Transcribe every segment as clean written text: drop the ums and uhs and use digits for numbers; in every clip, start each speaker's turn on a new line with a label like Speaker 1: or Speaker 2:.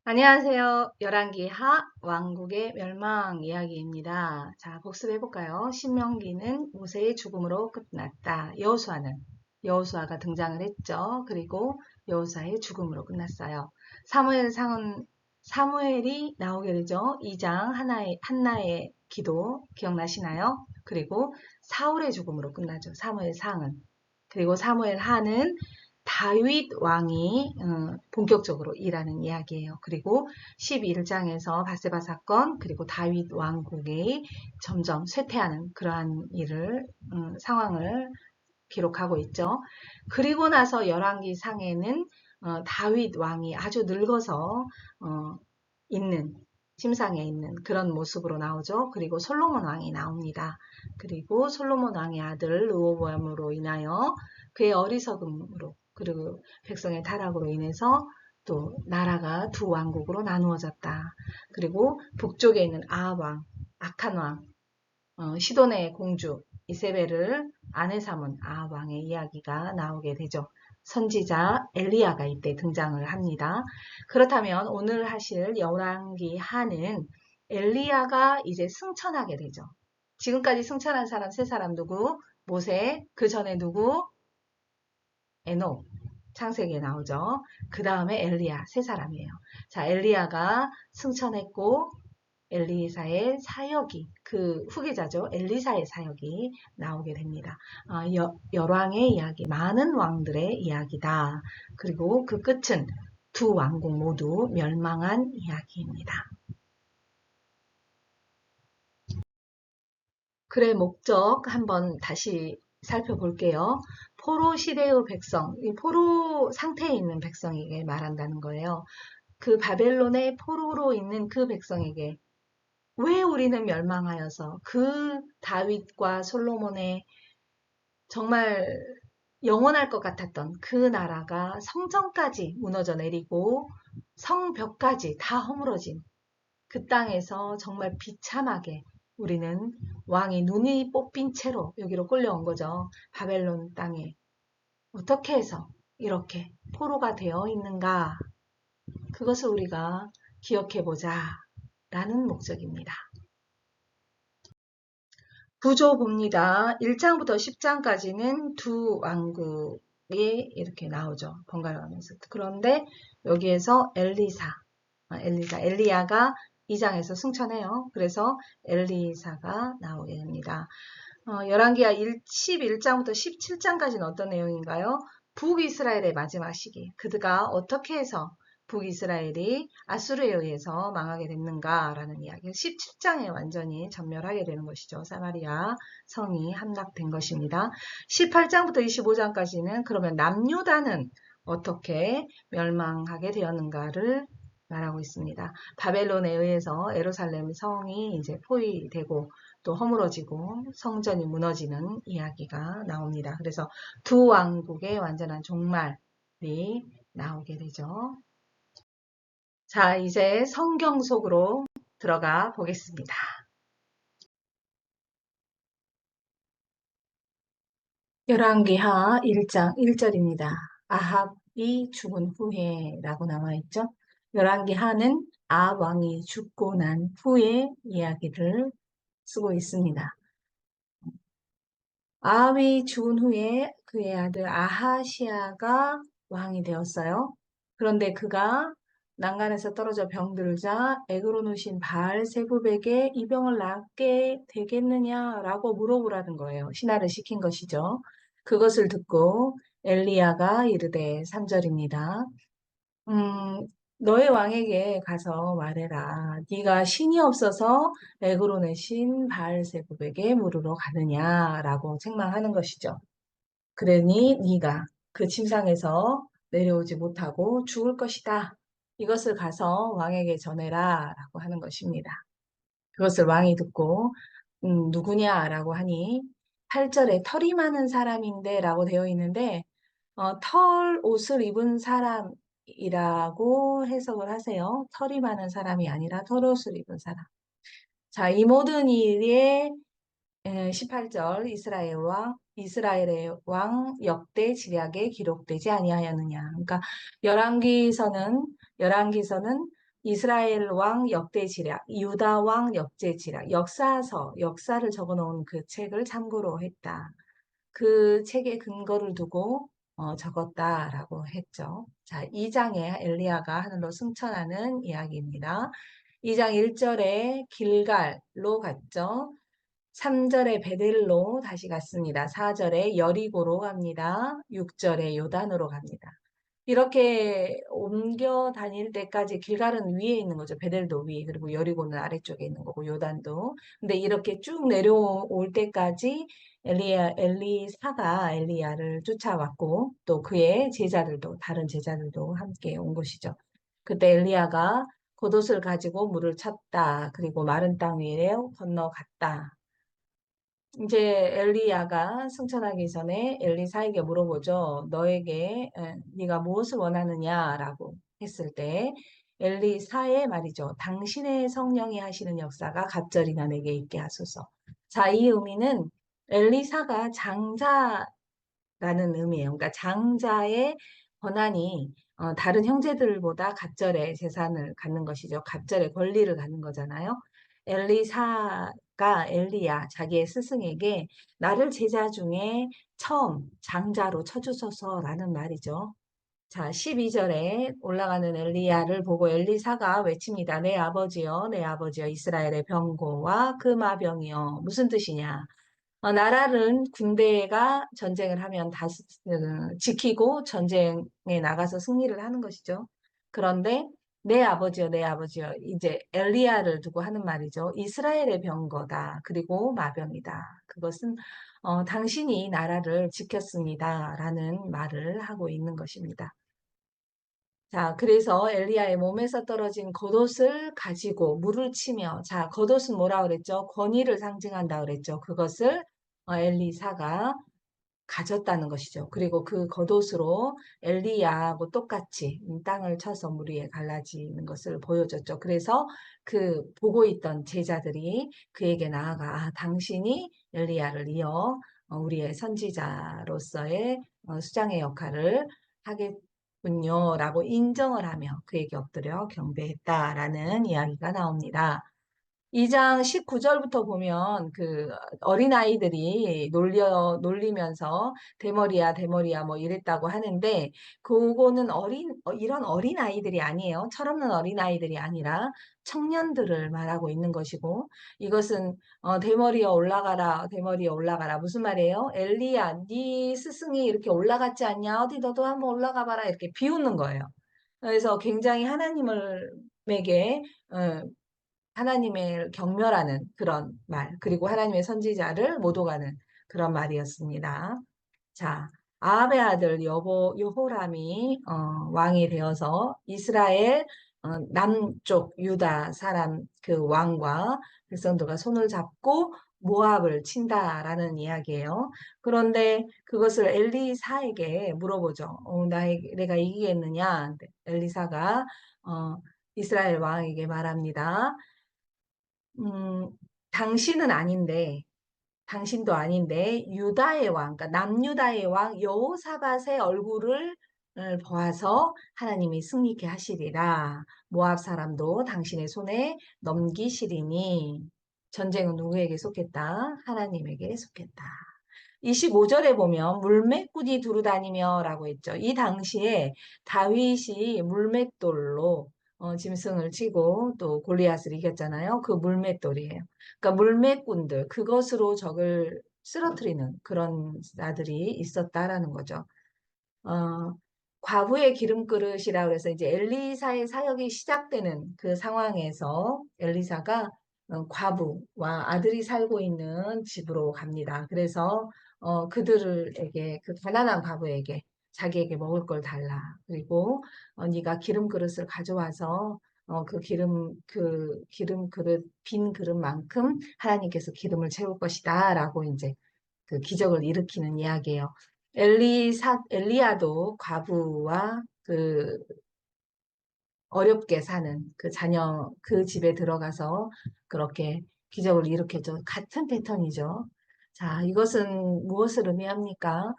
Speaker 1: 안녕하세요. 열왕기 하 왕국의 멸망 이야기입니다. 자, 복습해 볼까요? 신명기는 모세의 죽음으로 끝났다. 여호수아가 등장을 했죠. 그리고 여호수아의 죽음으로 끝났어요. 사무엘상은 사무엘이 나오게 되죠. 2장 한나의 기도 기억나시나요? 그리고 사울의 죽음으로 끝나죠. 사무엘상은. 그리고 사무엘 하는 다윗 왕이 본격적으로 일하는 이야기예요. 그리고 11장에서 바세바 사건 그리고 다윗 왕국이 점점 쇠퇴하는 그러한 상황을 기록하고 있죠. 그리고 나서 열왕기 상에는 다윗 왕이 아주 늙어서 있는 침상에 있는 그런 모습으로 나오죠. 그리고 솔로몬 왕이 나옵니다. 그리고 솔로몬 왕의 아들 르호보암으로 인하여 그의 어리석음으로 그리고 백성의 타락으로 인해서 또 나라가 두 왕국으로 나누어졌다. 그리고 북쪽에 있는 아합 왕, 악한 왕, 시돈의 공주 이세벨을 아내 삼은 아합 왕의 이야기가 나오게 되죠. 선지자 엘리야가 이때 등장을 합니다. 그렇다면 오늘 하실 열왕기 하는 엘리야가 이제 승천하게 되죠. 지금까지 승천한 사람 세 사람 누구? 모세, 그 전에 누구? 에녹, 창세기에 나오죠. 그 다음에 엘리야 세 사람이에요. 자, 엘리야가 승천했고 엘리사의 사역이 그 후계자죠. 엘리사의 사역이 나오게 됩니다. 열왕의 이야기, 많은 왕들의 이야기다. 그리고 그 끝은 두 왕국 모두 멸망한 이야기입니다. 글의 목적 한번 다시 살펴볼게요. 포로 시대의 백성, 이 포로 상태에 있는 백성에게 말한다는 거예요. 그 바벨론의 포로로 있는 그 백성에게 왜 우리는 멸망하여서 그 다윗과 솔로몬의 정말 영원할 것 같았던 그 나라가 성전까지 무너져 내리고 성벽까지 다 허물어진 그 땅에서 정말 비참하게 우리는 왕이 눈이 뽑힌 채로 여기로 끌려온 거죠. 바벨론 땅에. 어떻게 해서 이렇게 포로가 되어 있는가? 그것을 우리가 기억해 보자 라는 목적입니다. 구조 봅니다. 1장부터 10장까지는 두 왕국이 이렇게 나오죠. 번갈아 가면서. 그런데 여기에서 엘리야가 2장에서 승천해요. 그래서 엘리사가 나오게 됩니다. 열왕기하 11장부터 17장까지는 어떤 내용인가요? 북이스라엘의 마지막 시기. 그들가 어떻게 해서 북이스라엘이 아수르에 의해서 망하게 됐는가라는 이야기. 17장에 완전히 전멸하게 되는 것이죠. 사마리아 성이 함락된 것입니다. 18장부터 25장까지는 그러면 남유다는 어떻게 멸망하게 되었는가를 말하고 있습니다. 바벨론에 의해서 예루살렘 성이 이제 포위되고 또 허물어지고 성전이 무너지는 이야기가 나옵니다. 그래서 두 왕국의 완전한 종말이 나오게 되죠. 자, 이제 성경 속으로 들어가 보겠습니다. 열왕기하 1장 1절입니다. 아합이 죽은 후에 라고 나와 있죠. 열왕기하는 아합 왕이 죽고 난 후의 이야기를 쓰고 있습니다. 아합이 죽은 후에 그의 아들 아하시아가 왕이 되었어요. 그런데 그가 난간에서 떨어져 병들자 에그론 오신 바알세붑에게 이 병을 낫게 되겠느냐라고 물어보라는 거예요. 신하를 시킨 것이죠. 그것을 듣고 엘리야가 이르되 3절입니다. 너의 왕에게 가서 말해라. 네가 신이 없어서 에그론의 신 바알세붑에게 물으러 가느냐라고 책망하는 것이죠. 그러니 네가 그 침상에서 내려오지 못하고 죽을 것이다. 이것을 가서 왕에게 전해라라고 하는 것입니다. 그것을 왕이 듣고 누구냐라고 하니 8절에 털이 많은 사람인데 라고 되어 있는데 털 옷을 입은 사람이라고 해석을 하세요. 털이 많은 사람이 아니라 털 옷을 입은 사람. 자, 이 모든 일에 18절 이스라엘의 왕 역대 지략에 기록되지 아니하였느냐. 그러니까 열왕기서는 이스라엘 왕 역대지략, 유다 왕 역대지략, 역사를 적어놓은 그 책을 참고로 했다. 그 책의 근거를 두고 적었다라고 했죠. 자, 2장에 엘리야가 하늘로 승천하는 이야기입니다. 2장 1절에 길갈로 갔죠. 3절에 베델로 다시 갔습니다. 4절에 여리고로 갑니다. 6절에 요단으로 갑니다. 이렇게 옮겨 다닐 때까지 길갈은 위에 있는 거죠. 베델도 위에, 그리고 여리고는 아래쪽에 있는 거고, 요단도. 근데 이렇게 쭉 내려올 때까지 엘리사가 엘리야를 쫓아왔고, 또 그의 제자들도, 다른 제자들도 함께 온 것이죠. 그때 엘리야가 겉옷을 가지고 물을 쳤다. 그리고 마른 땅 위에 건너갔다. 이제 엘리야가 승천하기 전에 엘리사에게 물어보죠. 네가 무엇을 원하느냐라고 했을 때 엘리사의 말이죠. 당신의 성령이 하시는 역사가 갑절이나 내게 있게 하소서. 자, 이 의미는 엘리사가 장자라는 의미예요. 그러니까 장자의 권한이 다른 형제들보다 갑절의 재산을 갖는 것이죠. 갑절의 권리를 갖는 거잖아요. 엘리사가 엘리야 자기의 스승에게 나를 제자 중에 처음 장자로 쳐주소서라는 말이죠. 자, 12절에 올라가는 엘리야를 보고 엘리사가 외칩니다. 내 아버지여, 내 아버지여, 이스라엘의 병거와 그 마병이여. 무슨 뜻이냐? 나라는 군대가 전쟁을 하면 지키고 전쟁에 나가서 승리를 하는 것이죠. 그런데 내 아버지여, 내 아버지여, 이제 엘리야를 두고 하는 말이죠. 이스라엘의 병거다. 그리고 마병이다. 그것은 당신이 나라를 지켰습니다. 라는 말을 하고 있는 것입니다. 자, 그래서 엘리야의 몸에서 떨어진 겉옷을 가지고 물을 치며, 자, 겉옷은 뭐라 그랬죠? 권위를 상징한다 그랬죠. 그것을 엘리사가 가졌다는 것이죠. 그리고 그 겉옷으로 엘리야하고 똑같이 땅을 쳐서 물 위에 갈라지는 것을 보여줬죠. 그래서 그 보고 있던 제자들이 그에게 나아가, 당신이 엘리야를 이어 우리의 선지자로서의 수장의 역할을 하겠군요. 라고 인정을 하며 그에게 엎드려 경배했다라는 이야기가 나옵니다. 2장 19절부터 보면 그 어린아이들이 놀리면서 대머리야, 대머리야 뭐 이랬다고 하는데 그거는 이런 어린아이들이 아니에요. 철없는 어린아이들이 아니라 청년들을 말하고 있는 것이고 이것은 대머리에 올라가라, 대머리에 올라가라. 무슨 말이에요? 엘리야, 네 스승이 이렇게 올라갔지 않냐? 어디 너도 한번 올라가 봐라. 이렇게 비웃는 거예요. 그래서 굉장히 하나님에게 하나님을 경멸하는 그런 말, 그리고 하나님의 선지자를 못 오가는 그런 말이었습니다. 자, 아합의 아들 여호람이 왕이 되어서 이스라엘 남쪽 유다 사람 그 왕과 백성들과 손을 잡고 모압을 친다라는 이야기예요. 그런데 그것을 엘리사에게 물어보죠. 내가 이기겠느냐? 엘리사가 이스라엘 왕에게 말합니다. 음, 당신은 아닌데, 당신도 아닌데, 유다의 왕, 그러니까 남유다의 왕 여호사밧의 얼굴을 보아서 하나님이 승리케 하시리라. 모압 사람도 당신의 손에 넘기시리니, 전쟁은 누구에게 속했다? 하나님에게 속했다. 25절에 보면 물맷꾼이 두루다니며 라고 했죠. 이 당시에 다윗이 물맷돌로 짐승을 치고 또 골리앗을 이겼잖아요. 그 물맷돌이에요. 그러니까 물맷꾼들, 그것으로 적을 쓰러뜨리는 그런 나들이 있었다라는 거죠. 어, 과부의 기름그릇이라 그래서 이제 엘리사의 사역이 시작되는 그 상황에서 엘리사가 과부와 아들이 살고 있는 집으로 갑니다. 그래서 그들에게 그 가난한 과부에게 자기에게 먹을 걸 달라. 그리고 네가 기름 그릇을 가져와서 그 기름 그릇 빈 그릇만큼 하나님께서 기름을 채울 것이다라고 이제 그 기적을 일으키는 이야기예요. 엘리야도 과부와 그 어렵게 사는 그 자녀, 그 집에 들어가서 그렇게 기적을 일으켰죠. 같은 패턴이죠. 자, 이것은 무엇을 의미합니까?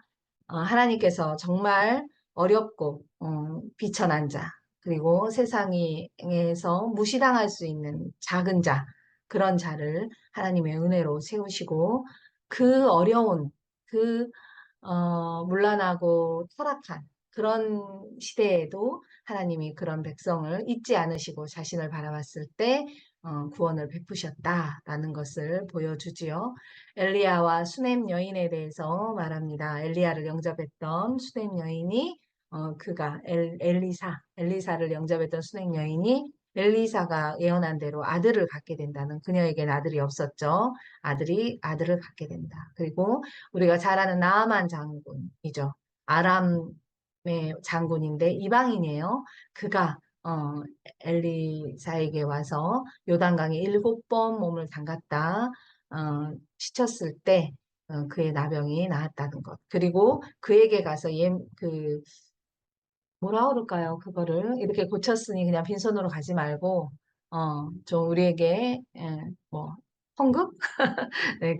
Speaker 1: 하나님께서 정말 어렵고, 비천한 자, 그리고 세상에서 무시당할 수 있는 작은 자, 그런 자를 하나님의 은혜로 세우시고 그 어려운, 그 문란하고 타락한 그런 시대에도 하나님이 그런 백성을 잊지 않으시고 자신을 바라봤을 때 구원을 베푸셨다라는 것을 보여주지요. 엘리야와 수넴 여인에 대해서 말합니다. 엘리야를 영접했던 수넴 여인이 그가 엘리사를 영접했던 수넴 여인이 엘리사가 예언한 대로 아들을 갖게 된다는, 그녀에겐 아들이 없었죠. 아들을 갖게 된다. 그리고 우리가 잘 아는 나아만 장군이죠. 아람의 장군인데 이방인이에요. 그가 엘리사에게 와서 요단강에 7번 몸을 담갔다 씻었을 때 그의 나병이 나았다는 것. 그리고 그에게 가서 뭐라 그럴까요? 그거를 이렇게 고쳤으니 그냥 빈손으로 가지 말고 좀 우리에게 뭐 헌금? 네,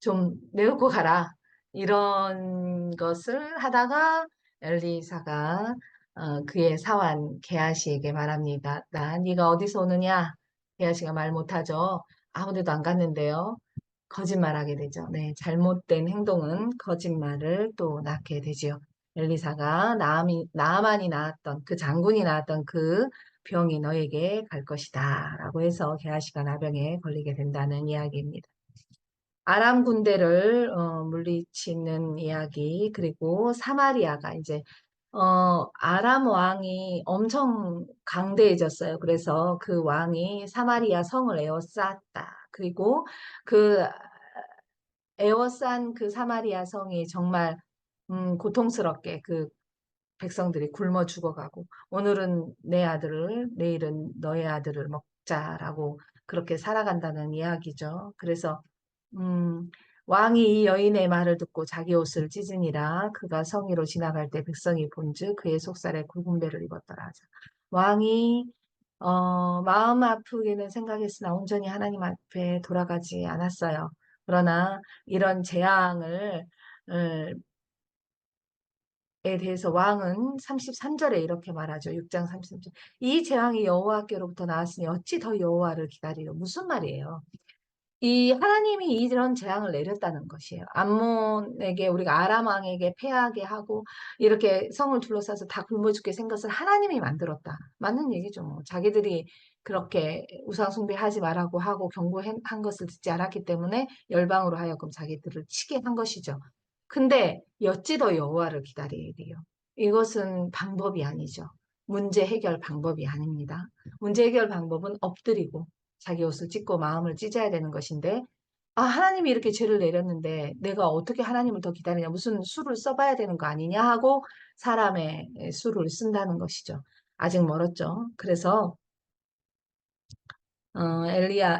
Speaker 1: 좀 내놓고 가라. 이런 것을 하다가 엘리사가 그의 사환 게하시에게 말합니다. 네가 어디서 오느냐? 게하시가 말 못하죠. 아무 데도 안 갔는데요. 거짓말하게 되죠. 네, 잘못된 행동은 거짓말을 또 낳게 되지요. 엘리사가 나아만이 낳았던 그 장군이 낳았던 그 병이 너에게 갈 것이다 라고 해서 게하시가 나병에 걸리게 된다는 이야기입니다. 아람 군대를 물리치는 이야기, 그리고 사마리아가 이제 아람 왕이 엄청 강대해졌어요. 그래서 그 왕이 사마리아 성을 에워쌌다. 그리고 그 에워싼 그 사마리아 성이 정말 고통스럽게 그 백성들이 굶어 죽어가고, 오늘은 내 아들을, 내일은 너의 아들을 먹자라고 그렇게 살아간다는 이야기죠. 그래서 음, 왕이 이 여인의 말을 듣고 자기 옷을 찢으니라. 그가 성위로 지나갈 때 백성이 본즉 그의 속살에 굵은 배를 입었더라 하자. 왕이 마음 아프게는 생각했으나 온전히 하나님 앞에 돌아가지 않았어요. 그러나 이런 재앙을 에 대해서 왕은 33절에 이렇게 말하죠. 6장 33절. 이 재앙이 여호와께로부터 나왔으니 어찌 더 여호와를 기다리려. 무슨 말이에요? 이 하나님이 이런 재앙을 내렸다는 것이에요. 암몬에게, 우리가 아람 왕에게 패하게 하고 이렇게 성을 둘러싸서 다 굶어 죽게 생긴 것을 하나님이 만들었다. 맞는 얘기죠. 뭐. 자기들이 그렇게 우상 숭배하지 말라고 하고 경고한 것을 듣지 않았기 때문에 열방으로 하여금 자기들을 치게 한 것이죠. 근데 어찌 더 여호와를 기다려야 돼요. 이것은 방법이 아니죠. 문제 해결 방법이 아닙니다. 문제 해결 방법은 엎드리고 자기 옷을 찢고 마음을 찢어야 되는 것인데, 하나님이 이렇게 죄를 내렸는데 내가 어떻게 하나님을 더 기다리냐, 무슨 수를 써봐야 되는 거 아니냐 하고 사람의 수를 쓴다는 것이죠. 아직 멀었죠. 그래서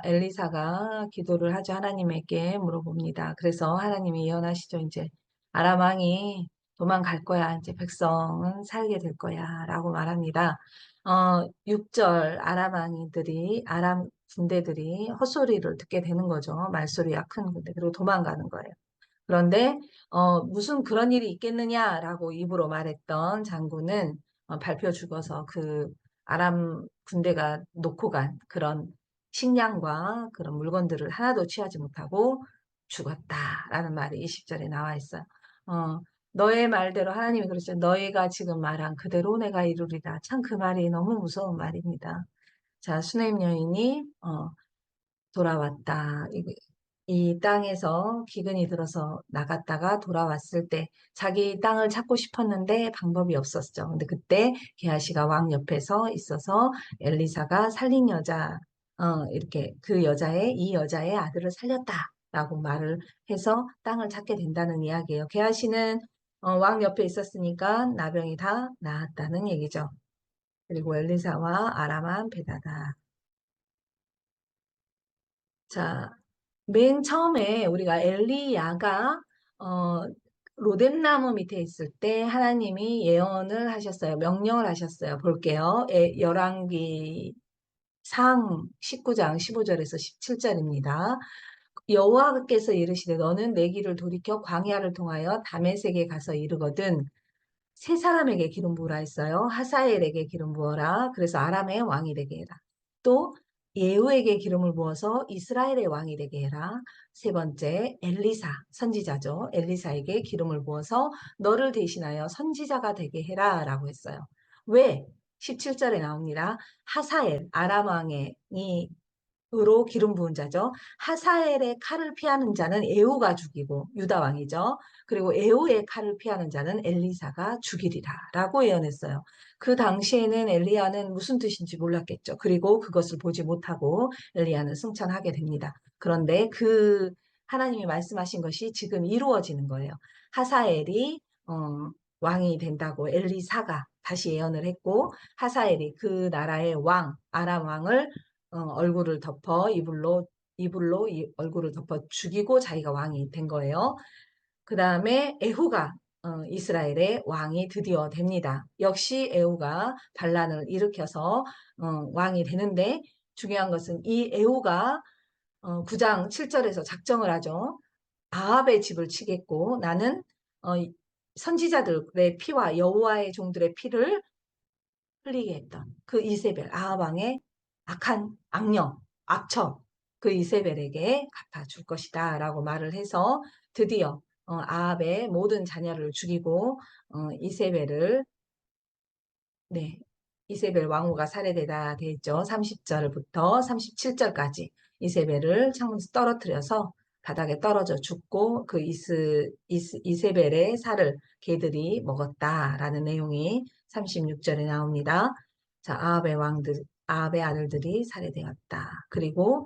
Speaker 1: 엘리사가 기도를 하죠. 하나님에게 물어봅니다. 그래서 하나님이 예언하시죠. 이제 아람 왕이 도망갈 거야. 이제 백성은 살게 될 거야. 라고 말합니다. 6절 아람 군대들이 헛소리를 듣게 되는 거죠. 말소리가 큰 군대. 그리고 도망가는 거예요. 그런데 무슨 그런 일이 있겠느냐라고 입으로 말했던 장군은 발표 죽어서 그 아람 군대가 놓고 간 그런 식량과 그런 물건들을 하나도 취하지 못하고 죽었다라는 말이 20절에 나와 있어요. 어, 너의 말대로 하나님이 그러죠. 너희가 지금 말한 그대로 내가 이루리라. 참 그 말이 너무 무서운 말입니다. 자, 수넴 여인이 돌아왔다. 이 땅에서 기근이 들어서 나갔다가 돌아왔을 때 자기 땅을 찾고 싶었는데 방법이 없었죠. 근데 그때 게하시가 왕 옆에 서 있어서 엘리사가 살린 여자, 이렇게 이 여자의 아들을 살렸다라고 말을 해서 땅을 찾게 된다는 이야기예요. 게하시는 왕 옆에 있었으니까 나병이 다 나았다는 얘기죠. 그리고 엘리사와 아람한 베다다. 자, 맨 처음에 우리가 엘리야가 어, 로뎀나무 밑에 있을 때 하나님이 예언을 하셨어요. 명령을 하셨어요. 볼게요. 열왕기 상 19장 15절에서 17절입니다. 여호와께서 이르시되 너는 내 길을 돌이켜 광야를 통하여 다메섹에 가서 이르거든 세 사람에게 기름 부으라 했어요. 하사엘에게 기름 부어라. 그래서 아람의 왕이 되게 해라. 또 예후에게 기름을 부어서 이스라엘의 왕이 되게 해라. 세 번째 엘리사 선지자죠. 엘리사에게 기름을 부어서 너를 대신하여 선지자가 되게 해라 라고 했어요. 왜? 17절에 나옵니다. 하사엘 아람 왕이 으로 기름 부은 자죠. 하사엘의 칼을 피하는 자는 에후가 죽이고 유다 왕이죠. 그리고 에후의 칼을 피하는 자는 엘리사가 죽이리라 라고 예언했어요. 그 당시에는 엘리야는 무슨 뜻인지 몰랐겠죠. 그리고 그것을 보지 못하고 엘리야는 승천하게 됩니다. 그런데 그 하나님이 말씀하신 것이 지금 이루어지는 거예요. 하사엘이 왕이 된다고 엘리사가 다시 예언을 했고 하사엘이 그 나라의 왕 아람 왕을 얼굴을 덮어 이불로 얼굴을 덮어 죽이고 자기가 왕이 된 거예요. 그 다음에 에후가 이스라엘의 왕이 드디어 됩니다. 역시 에후가 반란을 일으켜서 왕이 되는데 중요한 것은 이 에후가 9장 7절에서 작정을 하죠. 아합의 집을 치겠고 나는 어, 선지자들의 피와 여호와의 종들의 피를 흘리게 했던 그 이세벨 아합 왕의 악한 악령, 악처 그 이세벨에게 갚아줄 것이다 라고 말을 해서 드디어 아합의 모든 자녀를 죽이고 이세벨을 네, 이세벨 왕후가 살해되다 됐죠. 30절부터 37절까지 이세벨을 창문에서 떨어뜨려서 바닥에 떨어져 죽고 그 이세벨의 살을 개들이 먹었다라는 내용이 36절에 나옵니다. 자, 아합의 아들들이 살해되었다. 그리고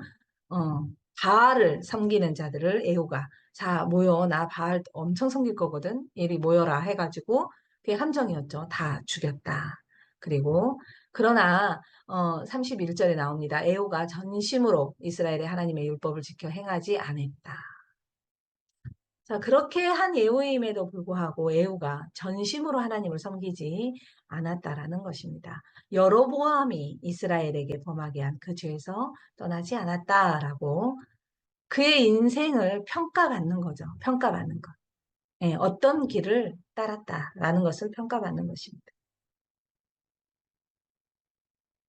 Speaker 1: 바알을 섬기는 자들을 에후가 자 모여 나 바알 엄청 섬길 거거든. 이리 모여라 해가지고 그게 함정이었죠. 다 죽였다. 그리고 그러나 31절에 나옵니다. 에후가 전심으로 이스라엘의 하나님의 율법을 지켜 행하지 않았다. 자, 그렇게 한 에후임에도 불구하고 에후가 전심으로 하나님을 섬기지 않았다라는 것입니다. 여로보암이 이스라엘에게 범하게 한 그 죄에서 떠나지 않았다라고 그의 인생을 평가받는 거죠. 평가받는 것. 예, 어떤 길을 따랐다라는 것을 평가받는 것입니다.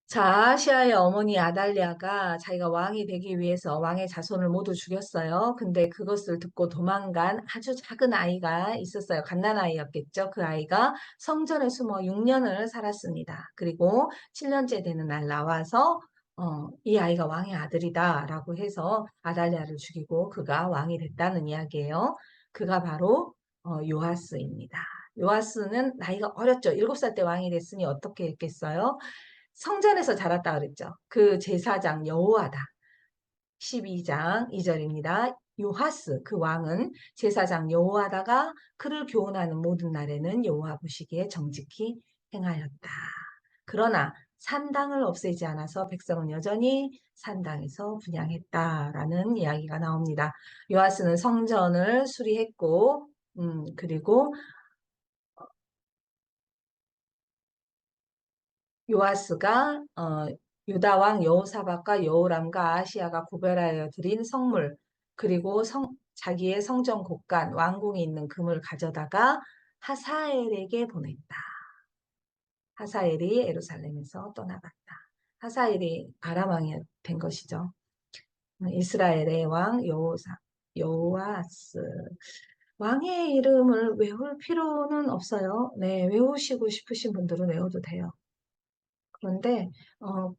Speaker 1: 자, 아시아의 어머니 아달리아가 자기가 왕이 되기 위해서 왕의 자손을 모두 죽였어요. 근데 그것을 듣고 도망간 아주 작은 아이가 있었어요. 갓난아이였겠죠. 그 아이가 성전에 숨어 6년을 살았습니다. 그리고 7년째 되는 날 나와서 이 아이가 왕의 아들이다 라고 해서 아달리아를 죽이고 그가 왕이 됐다는 이야기예요. 그가 바로 요아스입니다. 요아스는 나이가 어렸죠. 7살 때 왕이 됐으니 어떻게 했겠어요? 성전에서 자랐다 그랬죠. 그 제사장 여호와다. 12장 2절입니다. 요하스 그 왕은 제사장 여호와다가 그를 교훈하는 모든 날에는 여호와 보시기에 정직히 행하였다. 그러나 산당을 없애지 않아서 백성은 여전히 산당에서 분향했다라는 이야기가 나옵니다. 요하스는 성전을 수리했고 그리고 요아스가 유다 왕 여호사밧과 여호람과 아시아가 구별하여 드린 성물 그리고 자기의 성전 곳간 왕궁이 있는 금을 가져다가 하사엘에게 보냈다. 하사엘이 예루살렘에서 떠나갔다. 하사엘이 아람 왕이 된 것이죠. 이스라엘의 왕 여호아스 왕의 이름을 외울 필요는 없어요. 네, 외우시고 싶으신 분들은 외워도 돼요. 그런데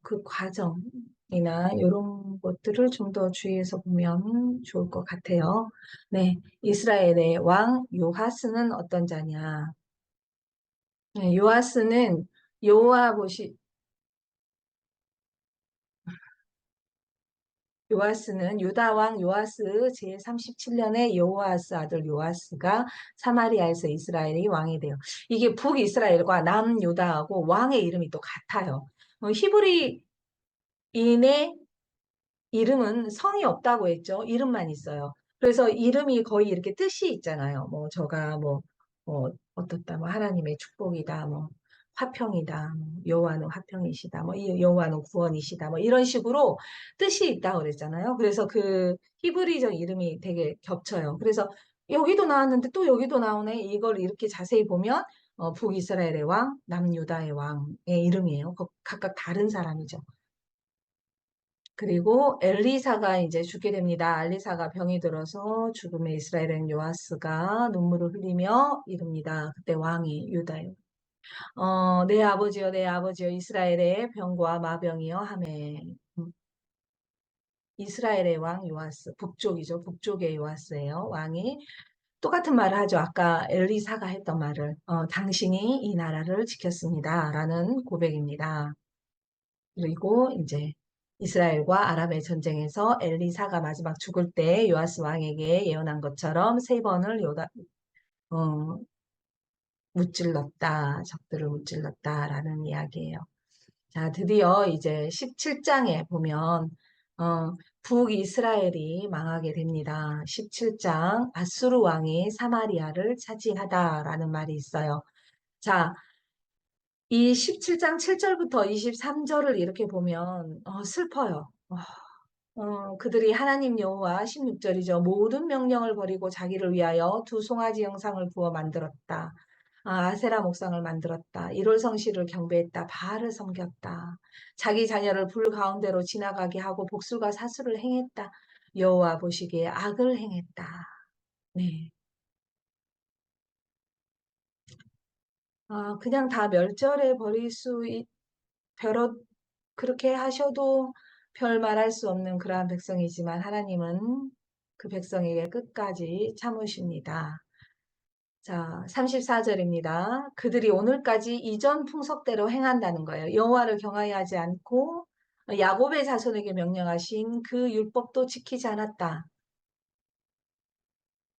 Speaker 1: 그 과정이나 이런 것들을 좀 더 주의해서 보면 좋을 것 같아요. 네, 이스라엘의 왕 요하스는 어떤 자냐? 네, 요하스는 여호와 보시 요아스는 유다 왕 요아스 제37년에 여호아스 아들 요아스가 사마리아에서 이스라엘이 왕이 돼요. 이게 북이스라엘과 남유다하고 왕의 이름이 또 같아요. 히브리인의 이름은 성이 없다고 했죠. 이름만 있어요. 그래서 이름이 거의 이렇게 뜻이 있잖아요. 뭐 저가 어떻다 뭐 하나님의 축복이다 뭐 화평이다 뭐 여호와는 화평이시다 뭐 여호와는 구원이시다 뭐 이런 식으로 뜻이 있다고 그랬잖아요. 그래서 그 히브리적 이름이 되게 겹쳐요. 그래서 여기도 나왔는데 또 여기도 나오네. 이걸 이렇게 자세히 보면 북이스라엘의 왕, 남유다의 왕의 이름이에요. 각각 다른 사람이죠. 그리고 엘리사가 이제 죽게 됩니다. 엘리사가 병이 들어서 죽음의 이스라엘은 요아스가 눈물을 흘리며 이릅니다. 그때 왕이 유다요. 내 아버지여, 내 아버지여, 이스라엘의 병과 마병이여 하매. 이스라엘의 왕 요아스, 북쪽이죠. 북쪽의 요아스예요. 왕이 똑같은 말을 하죠. 아까 엘리사가 했던 말을. 당신이 이 나라를 지켰습니다. 라는 고백입니다. 그리고 이제 이스라엘과 아람의 전쟁에서 엘리사가 마지막 죽을 때 요아스 왕에게 예언한 것처럼 세 번을 어, 무찔렀다. 적들을 무찔렀다라는 이야기예요. 자, 드디어 이제 17장에 보면 북이스라엘이 망하게 됩니다. 17장 아수르 왕이 사마리아를 차지하다라는 말이 있어요. 자, 이 17장 7절부터 23절을 이렇게 보면 슬퍼요. 그들이 하나님 여호와 16절이죠. 모든 명령을 버리고 자기를 위하여 두 송아지 형상을 부어 만들었다. 아세라 목상을 만들었다. 일월 성실을 경배했다. 바알을 섬겼다. 자기 자녀를 불 가운데로 지나가게 하고 복수가 사수를 행했다. 여호와 보시기에 악을 행했다. 네. 그냥 다 멸절해 버릴 별어, 그렇게 하셔도 별 말할 수 없는 그러한 백성이지만 하나님은 그 백성에게 끝까지 참으십니다. 자, 34절입니다. 그들이 오늘까지 이전 풍속대로 행한다는 거예요. 여호와를 경외하지 하지 않고 야곱의 자손에게 명령하신 그 율법도 지키지 않았다.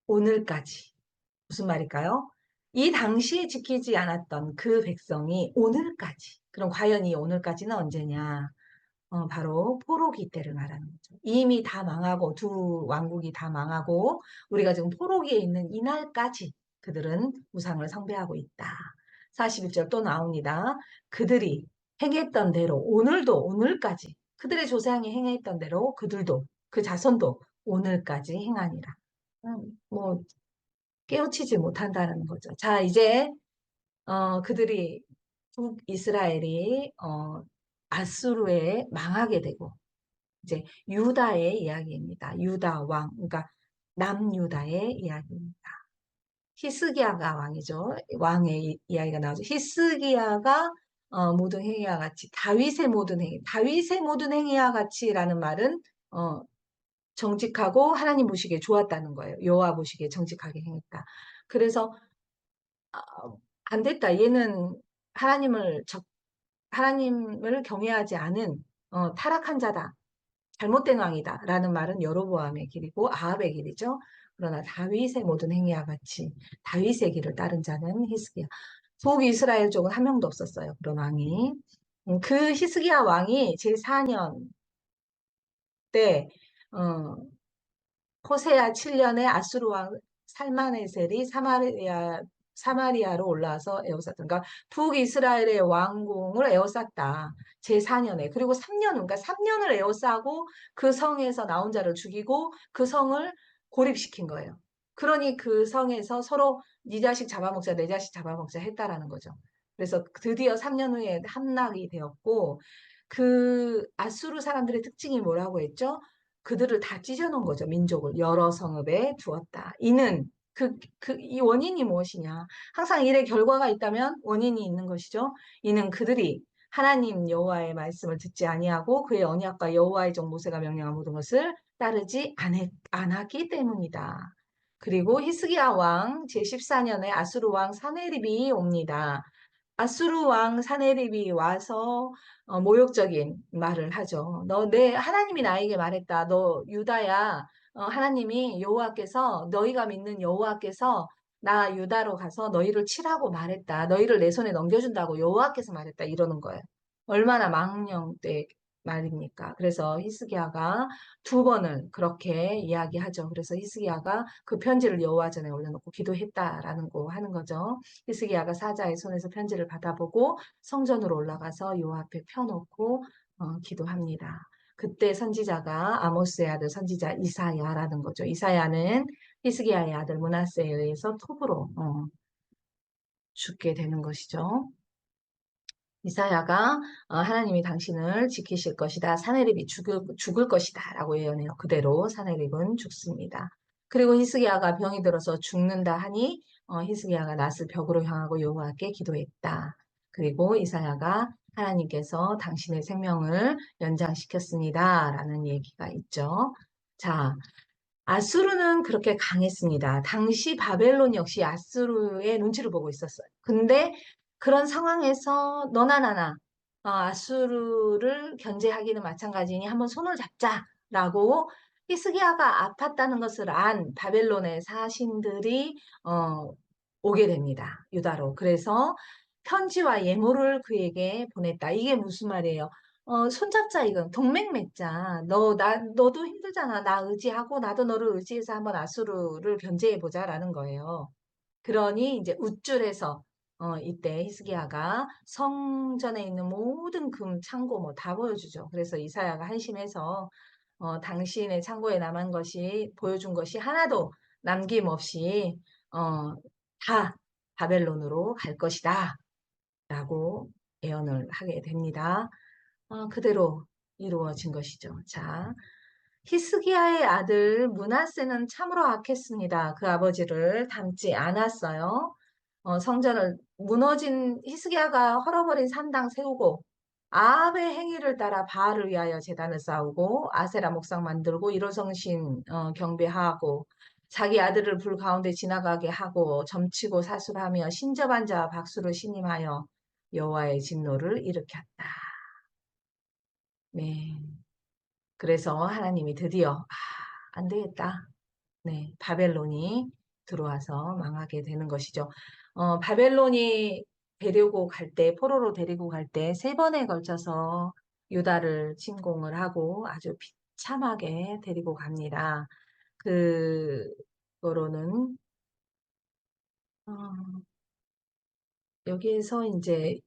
Speaker 1: 오늘까지. 무슨 말일까요? 이 당시에 지키지 않았던 그 백성이 오늘까지. 그럼 과연 이 오늘까지는 언제냐? 바로 포로기 때를 말하는 거죠. 이미 다 망하고 두 왕국이 다 망하고 우리가 지금 포로기에 있는 이날까지 그들은 우상을 숭배하고 있다. 41절 또 나옵니다. 그들이 행했던 대로 오늘도 오늘까지 그들의 조상이 행했던 대로 그들도 그 자손도 오늘까지 행하니라. 뭐 깨우치지 못한다는 거죠. 자, 이제 그들이 북이스라엘이 아수르에 망하게 되고 이제 유다의 이야기입니다. 유다 왕, 그러니까 남유다의 이야기입니다. 히스기야가 왕이죠. 왕의 이야기가 나오죠. 히스기야가 모든 행위와 같이 다윗의 모든 행위, 다윗의 모든 행위와 같이라는 말은 정직하고 하나님 보시기에 좋았다는 거예요. 여호와 보시기에 정직하게 행했다. 그래서 아, 안 됐다. 얘는 하나님을 하나님을 경외하지 않은 타락한 자다. 잘못된 왕이다. 라는 말은 여로보암의 길이고 아합의 길이죠. 그러나 다윗의 모든 행위와 같이 다윗의 길을 따른 자는 히스기야. 북이스라엘 쪽은 한 명도 없었어요. 그런 왕이. 그 히스기야 왕이 제4년 때 호세아 7년에 아수르 왕 살마네셀이 사마리아로 올라와서 에워쌌다. 그러니까 북이스라엘의 왕궁을 에워쌌다. 제4년에. 그리고 3년, 그러니까 3년을 에워싸고 그 성에서 나온 자를 죽이고 그 성을 고립시킨 거예요. 그러니 그 성에서 서로 네 자식 잡아먹자, 내 자식 잡아먹자 했다라는 거죠. 그래서 드디어 3년 후에 함락이 되었고 그 아수르 사람들의 특징이 뭐라고 했죠? 그들을 다 찢어놓은 거죠. 민족을 여러 성읍에 두었다. 이는 이 원인이 무엇이냐? 항상 일의 결과가 있다면 원인이 있는 것이죠. 이는 그들이 하나님 여호와의 말씀을 듣지 아니하고 그의 언약과 여호와의 종 모세가 명령한 모든 것을 따르지 않았기 때문이다. 그리고 히스기야 왕 제14년에 아수르 왕 사네립이 옵니다. 아수르 왕 사네립이 와서 모욕적인 말을 하죠. 내 하나님이 나에게 말했다. 너 유다야. 하나님이 여호와께서 너희가 믿는 여호와께서 나 유다로 가서 너희를 치라고 말했다. 너희를 내 손에 넘겨준다고 여호와께서 말했다. 이러는 거예요. 얼마나 망령되 말입니까? 그래서 히스기야가 두 번을 그렇게 이야기하죠. 그래서 히스기야가 그 편지를 여호와 전에 올려놓고 기도했다라는 거 하는 거죠. 히스기야가 사자의 손에서 편지를 받아보고 성전으로 올라가서 여호와 앞에 펴놓고 기도합니다. 그때 선지자가 아모스의 아들 선지자 이사야라는 거죠. 이사야는 히스기야의 아들 므낫세에 의해서 톱으로 죽게 되는 것이죠. 이사야가 하나님이 당신을 지키실 것이다. 사내립이 죽을 것이다. 라고 예언해요. 그대로 사내립은 죽습니다. 그리고 히스기야가 병이 들어서 죽는다 하니 히스기야가 낫을 벽으로 향하고 여호와께 기도했다. 그리고 이사야가 하나님께서 당신의 생명을 연장시켰습니다. 라는 얘기가 있죠. 자, 아수르는 그렇게 강했습니다. 당시 바벨론 역시 아수르의 눈치를 보고 있었어요. 근데 그런 상황에서 너나 나나 아수르를 견제하기는 마찬가지니 한번 손을 잡자라고 히스기야가 아팠다는 것을 안 바벨론의 사신들이 어, 오게 됩니다. 유다로. 그래서 편지와 예물을 그에게 보냈다. 이게 무슨 말이에요? 손잡자 이건 동맹 맺자. 너도 힘들잖아. 나 의지하고 나도 너를 의지해서 한번 아수르를 견제해 보자라는 거예요. 그러니 이제 우쭐해서 이때 히스기야가 성전에 있는 모든 금 창고 뭐 다 보여주죠. 그래서 이사야가 한심해서 당신의 창고에 남은 것이 보여준 것이 하나도 남김없이 다 바벨론으로 갈 것이다. 라고 예언을 하게 됩니다. 그대로 이루어진 것이죠. 자, 히스기야의 아들 므낫세는 참으로 악했습니다. 그 아버지를 닮지 않았어요. 성전을 무너진 히스기야가 헐어버린 산당 세우고 아합의 행위를 따라 바알을 위하여 제단을 쌓고 아세라 목상 만들고 일호성신 경배하고 자기 아들을 불 가운데 지나가게 하고 점치고 사술하며 신접한 자와 박수를 신임하여 여호와의 진노를 일으켰다. 네. 그래서 하나님이 드디어 안 되겠다. 네, 바벨론이 들어와서 망하게 되는 것이죠. 바벨론이 데리고 갈 때, 포로로 데리고 갈 때 세 번에 걸쳐서 유다를 침공을 하고 아주 비참하게 데리고 갑니다. 그거로는 어, 여기에서 이제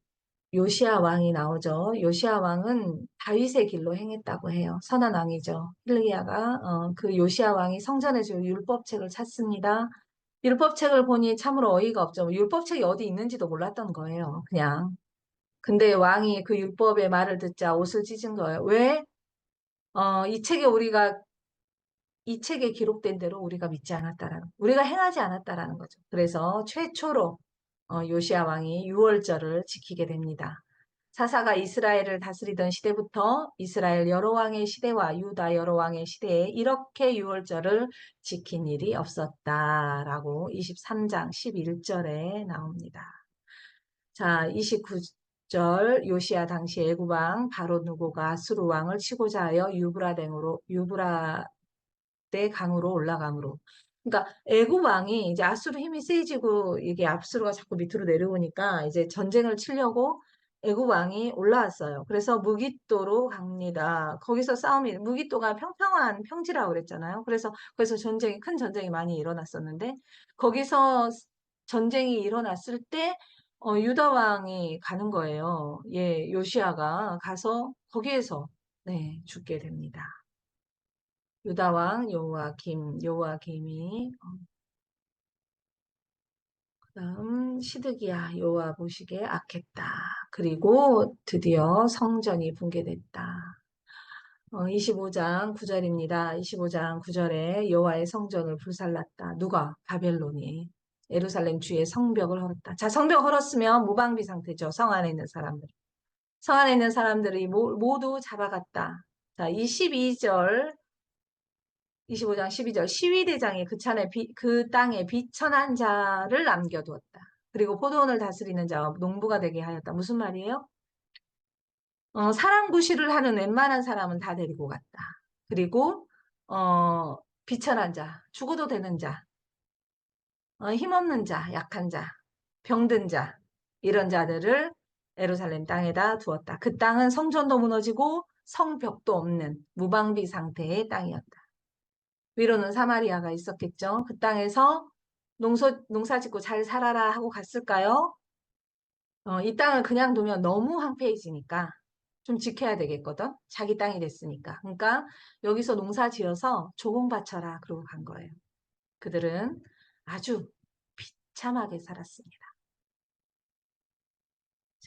Speaker 1: 요시아 왕이 나오죠. 요시아 왕은 다윗의 길로 행했다고 해요. 선한 왕이죠. hil기야가 그 요시아 왕이 성전에서 율법책을 찾습니다. 율법책을 보니 참으로 어이가 없죠. 율법책이 어디 있는지도 몰랐던 거예요. 그냥. 근데 왕이 그 율법의 말을 듣자 옷을 찢은 거예요. 왜? 이 책에 이 책에 기록된 대로 우리가 믿지 않았다라는, 우리가 행하지 않았다라는 거죠. 그래서 최초로 요시아 왕이 유월절을 지키게 됩니다. 사사가 이스라엘을 다스리던 시대부터 이스라엘 여러 왕의 시대와 유다 여러 왕의 시대에 이렇게 유월절을 지킨 일이 없었다라고 23장 11절에 나옵니다. 자, 29절 요시야 당시 애굽왕 바로 누고가 수르 왕을 치고자 하여 유브라데 강으로 올라감으로. 그러니까 애굽 왕이 이제 아수르 힘이 세지고 이게 아수르가 자꾸 밑으로 내려오니까 이제 전쟁을 치려고 애굽 왕이 올라왔어요. 그래서 무깃도로 갑니다. 거기서 싸움이 무깃도가 평평한 평지라고 그랬잖아요. 그래서 거기서 큰 전쟁이 많이 일어났었는데 거기서 전쟁이 일어났을 때 유다 왕이 가는 거예요. 예, 요시아가 가서 거기에서 네, 죽게 됩니다. 유다왕 요아김이 그다음 시드기야 요아 보시기에 악했다. 그리고 드디어 성전이 붕괴됐다. 25장 9절입니다. 25장 9절에 여호와의 성전을 불살랐다. 누가? 바벨론이. 예루살렘 주의 성벽을 헐었다. 자, 성벽 헐었으면 무방비 상태죠. 성 안에 있는 사람들. 성 안에 있는 사람들이 모두 잡아갔다. 자, 22절 25장 12절 시위대장이 그 땅에 비천한 자를 남겨두었다. 그리고 포도원을 다스리는 자와 농부가 되게 하였다. 무슨 말이에요? 사랑구실을 하는 웬만한 사람은 다 데리고 갔다. 그리고 비천한 자, 죽어도 되는 자, 힘없는 자, 약한 자, 병든 자 이런 자들을 예루살렘 땅에다 두었다. 그 땅은 성전도 무너지고 성벽도 없는 무방비 상태의 땅이었다. 위로는 사마리아가 있었겠죠. 그 땅에서 농사 짓고 잘 살아라 하고 갔을까요? 이 땅을 그냥 두면 너무 황폐해지니까 좀 지켜야 되겠거든. 자기 땅이 됐으니까. 그러니까 여기서 농사 지어서 조공 바쳐라 그러고 간 거예요. 그들은 아주 비참하게 살았습니다.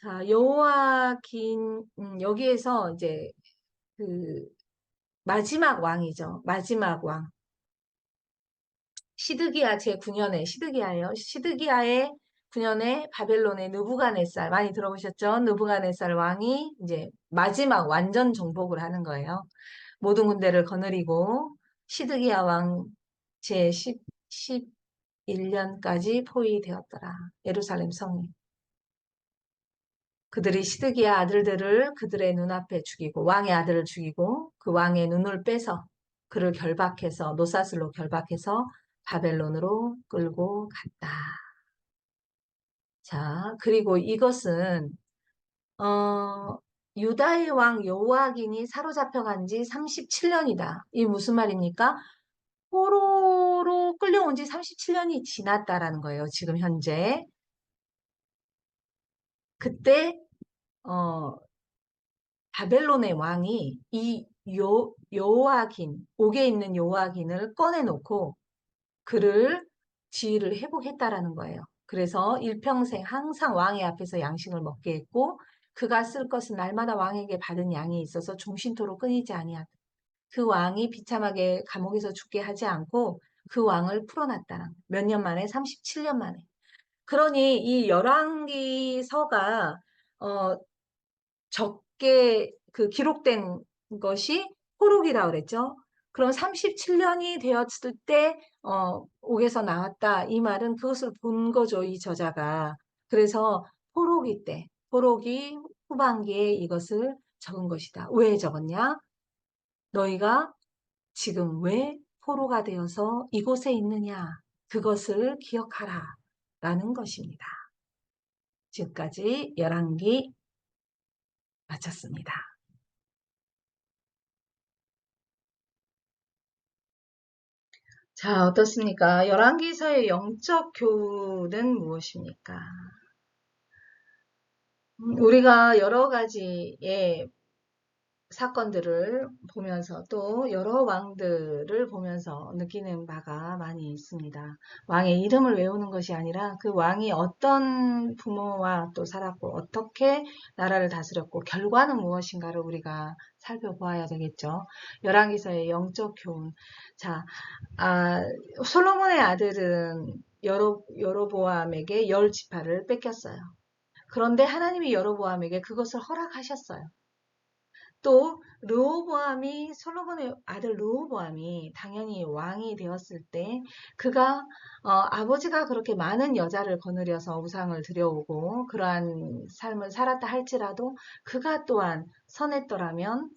Speaker 1: 자, 여호와긴 여기에서 이제 그 마지막 왕이죠. 마지막 왕. 시드기야 제9년에 시드기야예요. 시드기야의 9년에 바벨론의 느부갓네살 많이 들어보셨죠? 느부갓네살 왕이 이제 마지막 완전 정복을 하는 거예요. 모든 군대를 거느리고 시드기야 왕 제10 11년까지 포위되었더라. 예루살렘 성이. 그들이 시드기야 아들들을 그들의 눈앞에 죽이고 왕의 아들을 죽이고 그 왕의 눈을 빼서 그를 결박해서 노사슬로 결박해서 바벨론으로 끌고 갔다. 자, 그리고 이것은 유다의 왕 여호와긴이 사로잡혀간 지 37년이다. 이 무슨 말입니까? 포로로 끌려온 지 37년이 지났다라는 거예요. 지금 현재. 그때 어, 바벨론의 왕이 이 여호와긴, 옥에 있는 여호와긴을 꺼내놓고 그를 지위를 회복했다라는 거예요. 그래서 일평생 항상 왕의 앞에서 양식을 먹게 했고 그가 쓸 것은 날마다 왕에게 받은 양이 있어서 종신토록 끊이지 아니하다. 그 왕이 비참하게 감옥에서 죽게 하지 않고 그 왕을 풀어놨다는 거예요. 몇 년 만에? 37년 만에. 그러니 이 열왕기서가 어, 적게 그 기록된 것이 포록이라고 그랬죠. 그럼 37년이 되었을 때 옥에서 나왔다. 이 말은 그것을 본 거죠. 이 저자가. 그래서 포록이 때, 포록이 후반기에 이것을 적은 것이다. 왜 적었냐? 너희가 지금 왜 포로가 되어서 이곳에 있느냐? 그것을 기억하라. 라는 것입니다. 지금까지 열왕기 마쳤습니다. 자, 어떻습니까? 열왕기서의 영적 교훈은 무엇입니까? 우리가 여러 가지의 사건들을 보면서 또 여러 왕들을 보면서 느끼는 바가 많이 있습니다. 왕의 이름을 외우는 것이 아니라 그 왕이 어떤 부모와 또 살았고 어떻게 나라를 다스렸고 결과는 무엇인가를 우리가 살펴보아야 되겠죠. 열왕기서의 영적 교훈. 자, 솔로몬의 아들은 여로보암에게 10지파를 뺏겼어요. 그런데 하나님이 여로보암에게 그것을 허락하셨어요. 또 르호보암이 솔로몬의 아들 르호보암이 당연히 왕이 되었을 때 그가 아버지가 그렇게 많은 여자를 거느려서 우상을 들여오고 그러한 삶을 살았다 할지라도 그가 또한 선했더라면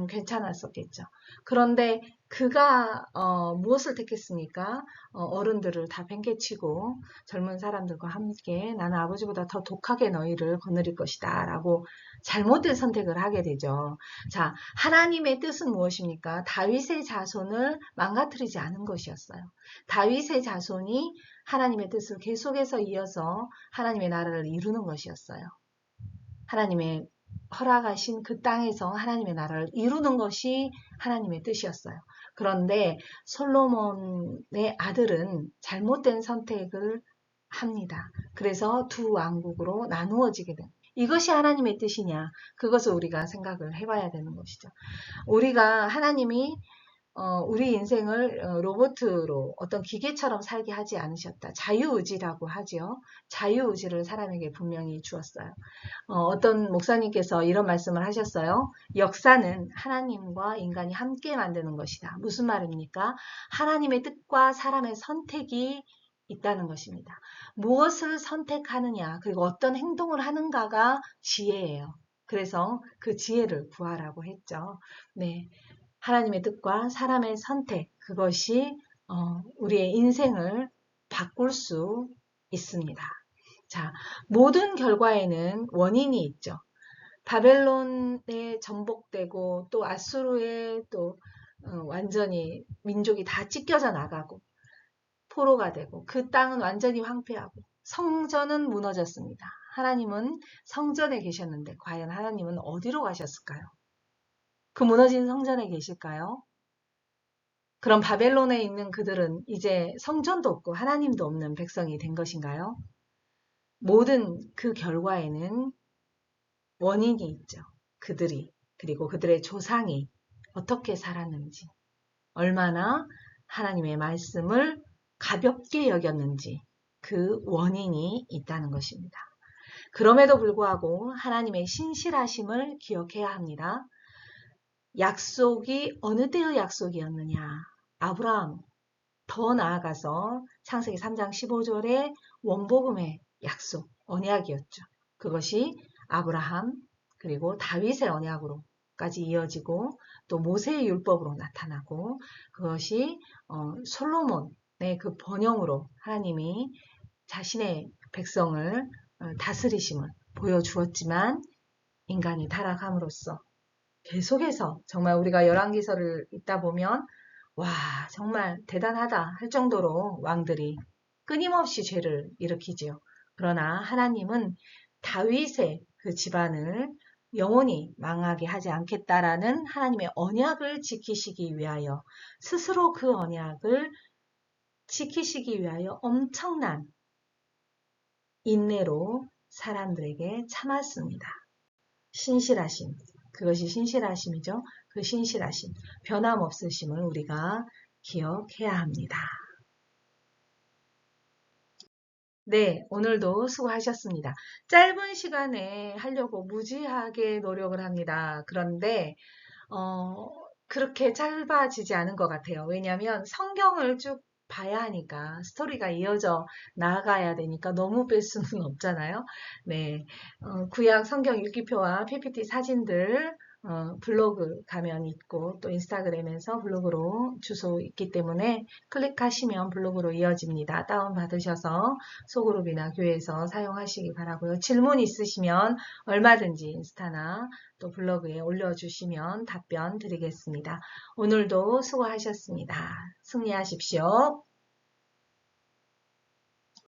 Speaker 1: 괜찮았었겠죠. 그런데 그가 무엇을 택했습니까? 어른들을 다 팽개치고 젊은 사람들과 함께 나는 아버지보다 더 독하게 너희를 거느릴 것이다 라고 잘못된 선택을 하게 되죠. 자, 하나님의 뜻은 무엇입니까? 다윗의 자손을 망가뜨리지 않은 것이었어요. 다윗의 자손이 하나님의 뜻을 계속해서 이어서 하나님의 나라를 이루는 것이었어요. 하나님의 허락하신 그 땅에서 하나님의 나라를 이루는 것이 하나님의 뜻이었어요. 그런데 솔로몬의 아들은 잘못된 선택을 합니다. 그래서 두 왕국으로 나누어지게 됩니다. 이것이 하나님의 뜻이냐? 그것을 우리가 생각을 해봐야 되는 것이죠. 우리가 하나님이 우리 인생을 로봇으로 어떤 기계처럼 살게 하지 않으셨다. 자유의지라고 하지요. 자유의지를 사람에게 분명히 주었어요. 어떤 목사님께서 이런 말씀을 하셨어요. 역사는 하나님과 인간이 함께 만드는 것이다. 무슨 말입니까? 하나님의 뜻과 사람의 선택이 있다는 것입니다. 무엇을 선택하느냐, 그리고 어떤 행동을 하는가가 지혜예요. 그래서 그 지혜를 구하라고 했죠. 네. 하나님의 뜻과 사람의 선택, 그것이 우리의 인생을 바꿀 수 있습니다. 자, 모든 결과에는 원인이 있죠. 바벨론에 전복되고 또 아수르에 또 완전히 민족이 다 찢겨져 나가고 포로가 되고 그 땅은 완전히 황폐하고 성전은 무너졌습니다. 하나님은 성전에 계셨는데 과연 하나님은 어디로 가셨을까요? 그 무너진 성전에 계실까요? 그럼 바벨론에 있는 그들은 이제 성전도 없고 하나님도 없는 백성이 된 것인가요? 모든 그 결과에는 원인이 있죠. 그들이, 그리고 그들의 조상이 어떻게 살았는지, 얼마나 하나님의 말씀을 가볍게 여겼는지 그 원인이 있다는 것입니다. 그럼에도 불구하고 하나님의 신실하심을 기억해야 합니다. 약속이 어느 때의 약속이었느냐? 아브라함, 더 나아가서 창세기 3장 15절의 원복음의 약속, 언약이었죠. 그것이 아브라함 그리고 다윗의 언약으로까지 이어지고 또 모세의 율법으로 나타나고 그것이 솔로몬의 그 번영으로 하나님이 자신의 백성을 다스리심을 보여주었지만 인간이 타락함으로써 계속해서 정말 우리가 열왕기서를 읽다 보면 와 정말 대단하다 할 정도로 왕들이 끊임없이 죄를 일으키지요. 그러나 하나님은 다윗의 그 집안을 영원히 망하게 하지 않겠다라는 하나님의 언약을 지키시기 위하여 스스로 그 언약을 지키시기 위하여 엄청난 인내로 사람들에게 참았습니다. 신실하심, 그것이 신실하심이죠. 그 신실하심, 변함없으심을 우리가 기억해야 합니다. 네, 오늘도 수고하셨습니다. 짧은 시간에 하려고 무지하게 노력을 합니다. 그런데 그렇게 짧아지지 않은 것 같아요. 왜냐하면 성경을 쭉 봐야 하니까 스토리가 이어져 나아가야 되니까 너무 뺄 수는 없잖아요. 네, 구약 성경 읽기표와 PPT 사진들 블로그 가면 있고 또 인스타그램에서 블로그로 주소 있기 때문에 클릭하시면 블로그로 이어집니다. 다운받으셔서 소그룹이나 교회에서 사용하시기 바라고요. 질문 있으시면 얼마든지 인스타나 또 블로그에 올려주시면 답변 드리겠습니다. 오늘도 수고하셨습니다. 승리하십시오.